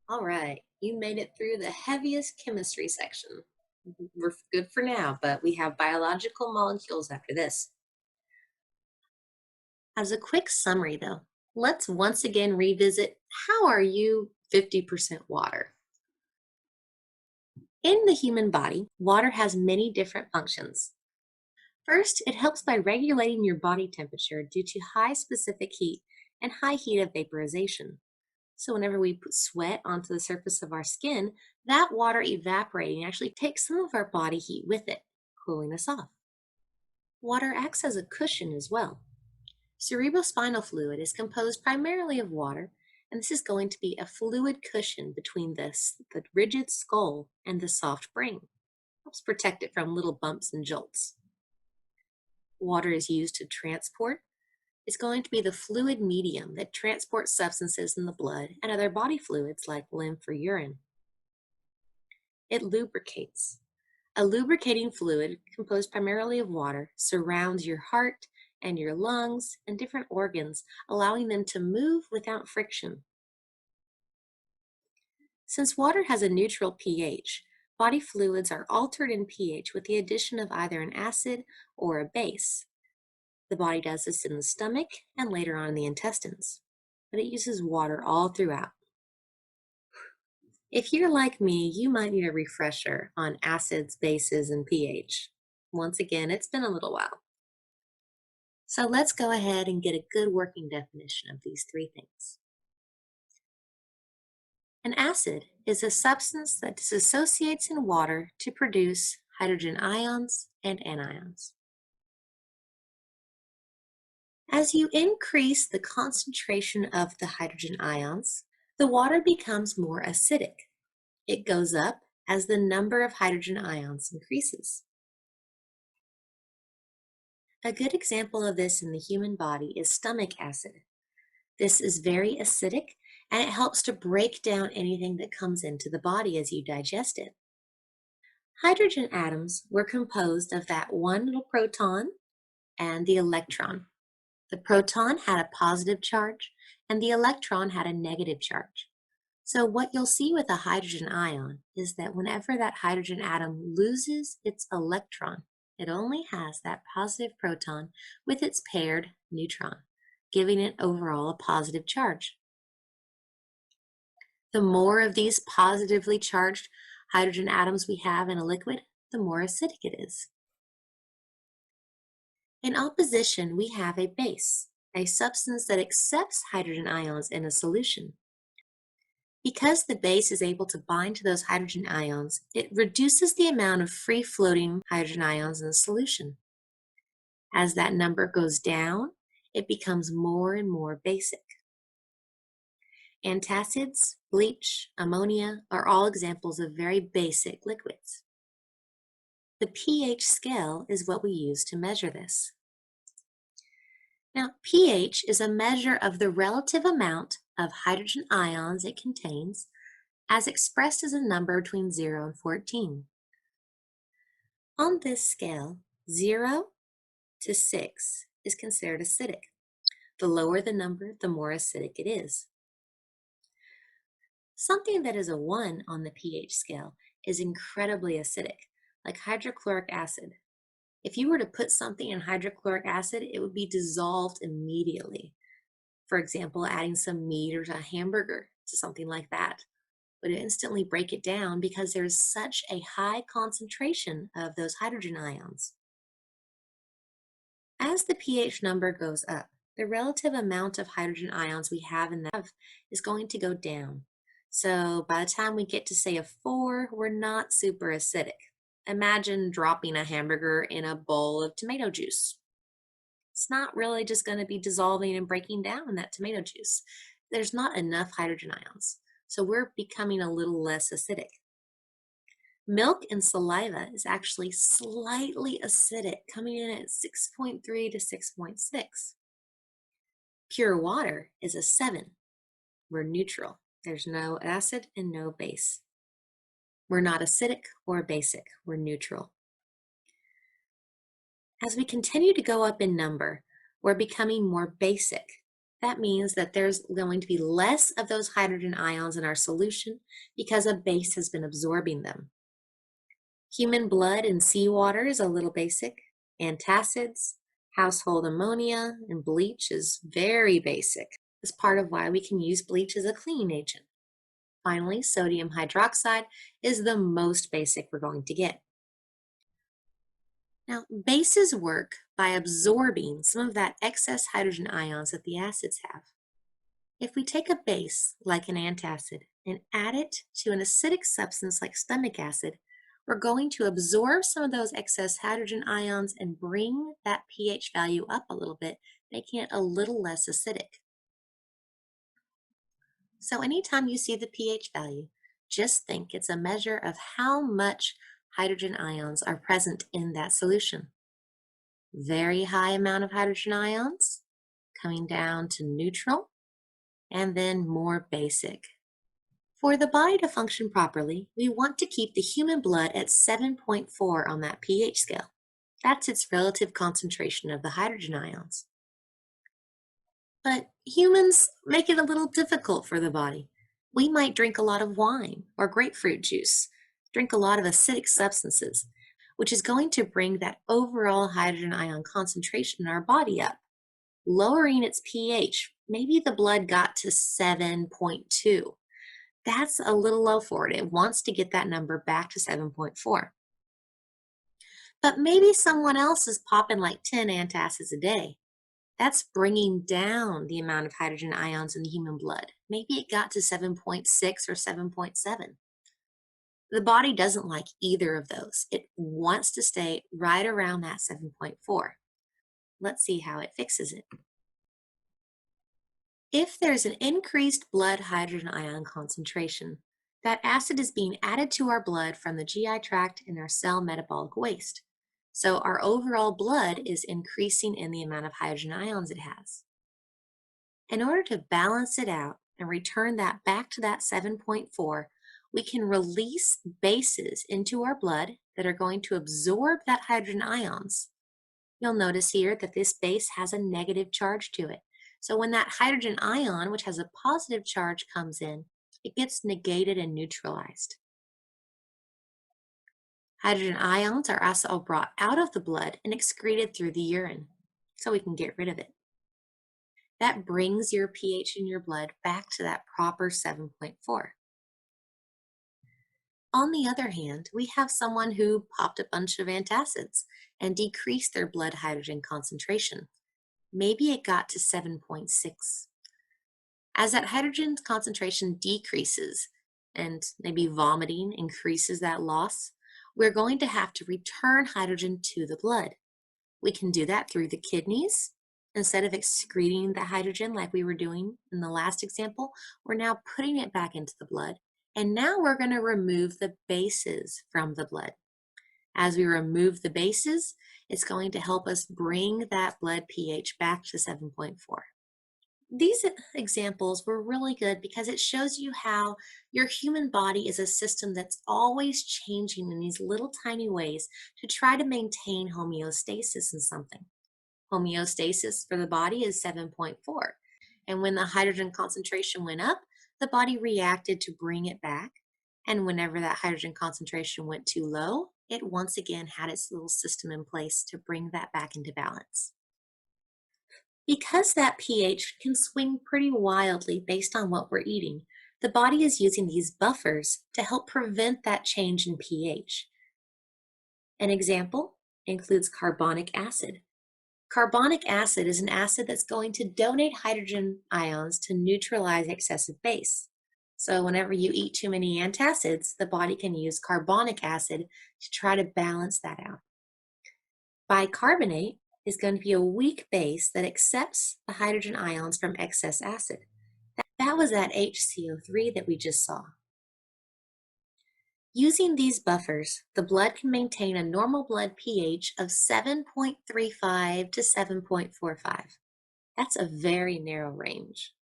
All right, you made it through the heaviest chemistry section. We're good for now, but we have biological molecules after this. As a quick summary, though, let's once again revisit how are you 50% water? In the human body, water has many different functions. First, it helps by regulating your body temperature due to high specific heat and high heat of vaporization. So, whenever we put sweat onto the surface of our skin, that water evaporating actually takes some of our body heat with it, cooling us off. Water acts as a cushion as well. Cerebrospinal fluid is composed primarily of water, and this is going to be a fluid cushion between the rigid skull and the soft brain. Helps protect it from little bumps and jolts. Water is used to transport. It's going to be the fluid medium that transports substances in the blood and other body fluids like lymph or urine. It lubricates. A lubricating fluid composed primarily of water surrounds your heart and your lungs and different organs, allowing them to move without friction. Since water has a neutral pH, body fluids are altered in pH with the addition of either an acid or a base. The body does this in the stomach and later on in the intestines, but it uses water all throughout. If you're like me, you might need a refresher on acids, bases, and pH. Once again, it's been a little while. So let's go ahead and get a good working definition of these three things. An acid is a substance that dissociates in water to produce hydrogen ions and anions. As you increase the concentration of the hydrogen ions, the water becomes more acidic. It goes up as the number of hydrogen ions increases. A good example of this in the human body is stomach acid. This is very acidic and it helps to break down anything that comes into the body as you digest it. Hydrogen atoms were composed of that one little proton and the electron. The proton had a positive charge and the electron had a negative charge. So what you'll see with a hydrogen ion is that whenever that hydrogen atom loses its electron, it only has that positive proton with its paired neutron, giving it overall a positive charge. The more of these positively charged hydrogen atoms we have in a liquid, the more acidic it is. In opposition, we have a base, a substance that accepts hydrogen ions in a solution. Because the base is able to bind to those hydrogen ions, it reduces the amount of free-floating hydrogen ions in the solution. As that number goes down, it becomes more and more basic. Antacids, bleach, ammonia are all examples of very basic liquids. The pH scale is what we use to measure this. Now, pH is a measure of the relative amount of hydrogen ions it contains as expressed as a number between 0 and 14. On this scale, 0 to 6 is considered acidic. The lower the number, the more acidic it is. Something that is a 1 on the pH scale is incredibly acidic, like hydrochloric acid. If you were to put something in hydrochloric acid, it would be dissolved immediately. For example, adding some meat or a hamburger to something like that would instantly break it down because there's such a high concentration of those hydrogen ions. As the pH number goes up, the relative amount of hydrogen ions we have in that is going to go down. So by the time we get to say a 4, we're not super acidic. Imagine dropping a hamburger in a bowl of tomato juice. It's not really just going to be dissolving and breaking down in that tomato juice. There's not enough hydrogen ions, so we're becoming a little less acidic. Milk and saliva is actually slightly acidic, coming in at 6.3 to 6.6. Pure water is a 7. We're neutral. There's no acid and no base. We're not acidic or basic. We're neutral. As we continue to go up in number, we're becoming more basic. That means that there's going to be less of those hydrogen ions in our solution because a base has been absorbing them. Human blood and seawater is a little basic. Antacids, household ammonia, and bleach is very basic. It's part of why we can use bleach as a cleaning agent. Finally, sodium hydroxide is the most basic we're going to get. Now, bases work by absorbing some of that excess hydrogen ions that the acids have. If we take a base, like an antacid, and add it to an acidic substance like stomach acid, we're going to absorb some of those excess hydrogen ions and bring that pH value up a little bit, making it a little less acidic. So anytime you see the pH value, just think it's a measure of how much hydrogen ions are present in that solution. Very high amount of hydrogen ions, coming down to neutral, and then more basic. For the body to function properly, we want to keep the human blood at 7.4 on that pH scale. That's its relative concentration of the hydrogen ions. But humans make it a little difficult for the body. We might drink a lot of wine or grapefruit juice, drink a lot of acidic substances, which is going to bring that overall hydrogen ion concentration in our body up, lowering its pH. Maybe the blood got to 7.2. That's a little low for it. It wants to get that number back to 7.4. But maybe someone else is popping like 10 antacids a day. That's bringing down the amount of hydrogen ions in the human blood. Maybe it got to 7.6 or 7.7. The body doesn't like either of those. It wants to stay right around that 7.4. Let's see how it fixes it. If there's an increased blood hydrogen ion concentration, that acid is being added to our blood from the GI tract and our cell metabolic waste. So our overall blood is increasing in the amount of hydrogen ions it has. In order to balance it out and return that back to that 7.4, we can release bases into our blood that are going to absorb that hydrogen ions. You'll notice here that this base has a negative charge to it. So when that hydrogen ion, which has a positive charge, comes in, it gets negated and neutralized. Hydrogen ions are also brought out of the blood and excreted through the urine, so we can get rid of it. That brings your pH in your blood back to that proper 7.4. On the other hand, we have someone who popped a bunch of antacids and decreased their blood hydrogen concentration. Maybe it got to 7.6. As that hydrogen concentration decreases and maybe vomiting increases that loss, we're going to have to return hydrogen to the blood. We can do that through the kidneys. Instead of excreting the hydrogen like we were doing in the last example, we're now putting it back into the blood. And now we're going to remove the bases from the blood. As we remove the bases, it's going to help us bring that blood pH back to 7.4. These examples were really good because it shows you how your human body is a system that's always changing in these little tiny ways to try to maintain homeostasis in something. Homeostasis for the body is 7.4. And when the hydrogen concentration went up, the body reacted to bring it back. And whenever that hydrogen concentration went too low, it once again had its little system in place to bring that back into balance. Because that pH can swing pretty wildly based on what we're eating, the body is using these buffers to help prevent that change in pH. An example includes carbonic acid. Carbonic acid is an acid that's going to donate hydrogen ions to neutralize excessive base. So whenever you eat too many antacids, the body can use carbonic acid to try to balance that out. Bicarbonate is going to be a weak base that accepts the hydrogen ions from excess acid. That was that HCO3 that we just saw. Using these buffers, the blood can maintain a normal blood pH of 7.35 to 7.45. That's a very narrow range.